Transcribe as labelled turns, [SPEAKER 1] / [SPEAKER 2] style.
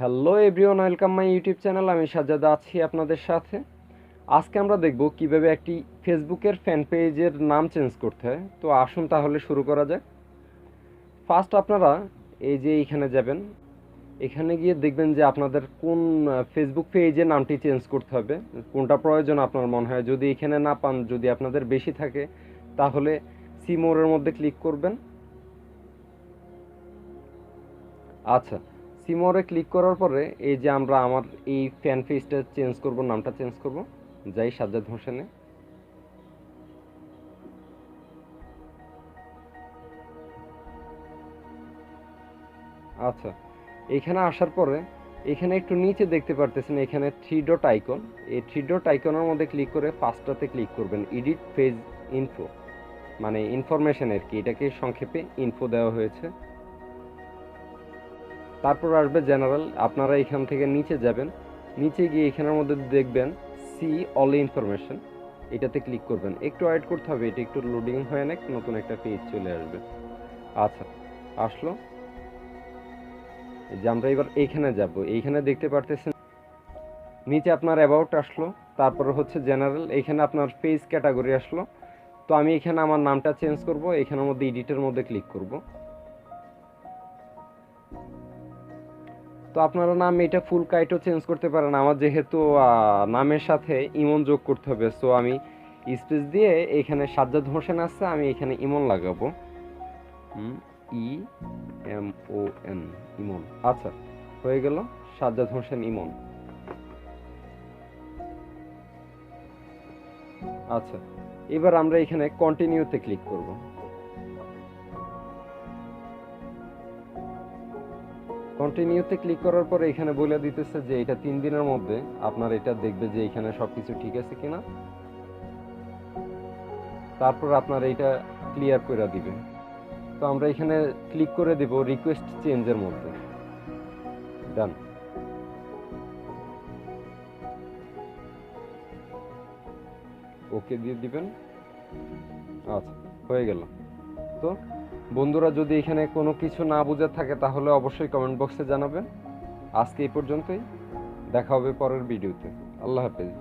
[SPEAKER 1] Hello everyone, welcome my YouTube channel. আমি সাজ্জাদ আছি আপনাদের সাথে। আজকে আমরা দেখব কিভাবে একটি ফেসবুকের ফ্যান পেজের নাম চেঞ্জ করতে হয়। তো আসুন তাহলে শুরু করা যাক। ফার্স্ট আপনারা এই যে এইখানে যাবেন, এখানে গিয়ে দেখবেন যে আপনাদের কোন ফেসবুক পেজের নামটি চেঞ্জ করতে হবে, কোনটা প্রয়োজন আপনার মনে হয়। যদি এখানে না পান, যদি আপনাদের বেশি থাকে, তাহলে সি মোরের মধ্যে ক্লিক করবেন। আচ্ছা, সিমোরে ক্লিক করার পরে এই যে আমরা আমার এই ফ্যান পেজটা চেঞ্জ করব, নামটা চেঞ্জ করব, যাই সাজ্জাদ হোসেনে। আচ্ছা, এখানে আসার পরে এখানে একটু নিচে দেখতে পারতেছেন, এখানে থ্রি ডট আইকন। এই থ্রি ডট আইকনের মধ্যে ক্লিক করে ফার্স্টটাতে ক্লিক করবেন, এডিট পেজ ইনফো, মানে ইনফরমেশন আর কি, এটাকে সংক্ষেপে ইনফো দেওয়া হয়েছে। তারপর আসবে জেনারেল। আপনারা এখান থেকে নিচে যাবেন, নিচে গিয়ে এখানের মধ্যে দেখবেন সি অল ইনফরমেশন, এটাতে ক্লিক করবেন। একটু ওয়েট করতে হবে, এটা একটু লোডিং হয়ে নেক, নতুন একটা পেজ চলে আসবে। আচ্ছা, আসলো। এই যে আমরা এবার এইখানে যাব, এইখানে দেখতে পারতেছেন নিচে আপনার অ্যাবাউট আসলো, তারপরে হচ্ছে জেনারেল, এইখানে আপনার পেজ ক্যাটাগরি আসলো। তো আমি এখানে আমার নামটা চেঞ্জ করব, এখানের মধ্যে এডিটের মধ্যে ক্লিক করব। তো আপনারা নাম এটা ফুল কাইটও চেঞ্জ করতে পারেন। আমার যেহেতু নামের সাথে ইমন যোগ করতে হবে, সো আমি স্পেস দিয়ে এখানে সাজ্জাদ হোসেন আছে, আমি এখানে ইমন লাগাবো। ই এম ও এন, ইমন। আচ্ছা, হয়ে গেল সাজ্জাদ হোসেন ইমন। আচ্ছা, এবার আমরা এখানে কন্টিনিউতে ক্লিক করব। কন্টিনিউতে ক্লিক করার পরে এখানে বলে দিতেছে যে এটা 3 দিনের মধ্যে আপনার এটা দেখবে যে এখানে সবকিছু ঠিক আছে কিনা। তারপর আপনার এইটা ক্লিয়ার করে দিবে। তো আমরা এখানে ক্লিক করে দেব রিকোয়েস্ট চেঞ্জের মধ্যে, ডান। ওকে দিয়ে দিবেন। আচ্ছা, হয়ে গেল। তো বন্ধুরা, যদি এখানে কোনো কিছু না বোঝার থাকে তাহলে অবশ্যই কমেন্ট বক্সে জানাবেন। আজকে এই পর্যন্তই, দেখা হবে পরের ভিডিওতে। আল্লাহ হাফেজ।